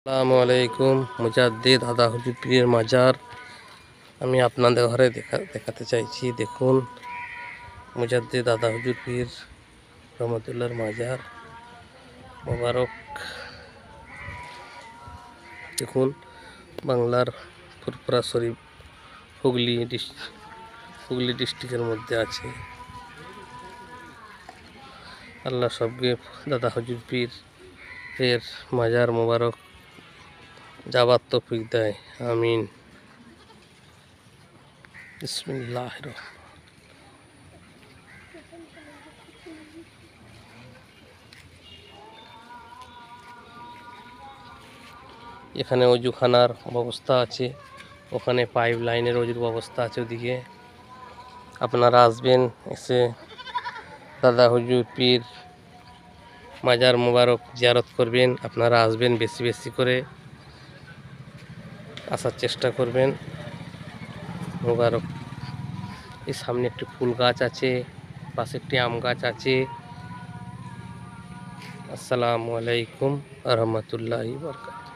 আসসালামু আলাইকুম। মুজাদ্দিদ দাদা হুজুর পীরের মাজার আমি আপনাদের ঘরে দেখাতে চাইছি। দেখুন মুজাদ্দিদ দাদা হুজুর পীর রহমতুল্লাহর মাজার মোবারক। দেখুন বাংলার ফুরফুরা শরীফ হুগলি ডিস্ট্রিক্টের মধ্যে আছে। আল্লাহ সবকে দাদা হুজুর পীর এর মাজার মোবারক যাবার তৌফিক দেয়, আমিন। বিসমিল্লাহির রহমানির রহিম। এখানে অজুখানার ব্যবস্থা আছে, ওখানে পাইপ লাইনের অজুর ব্যবস্থা আছে। ওদিকে আপনারা আসবেন, এসে দাদা হুজুর পীর মাজার মোবারক জিয়ারত করবেন। আপনারা আসবেন, বেশি বেশি করে আসার চেষ্টা করবেন। মোবারক এই সামনে একটি ফুল গাছ আছে, পাশে একটি আম গাছ আছে। আসসালামু আলাইকুম ওয়া রাহমাতুল্লাহি ওয়া বারাকাতুহু।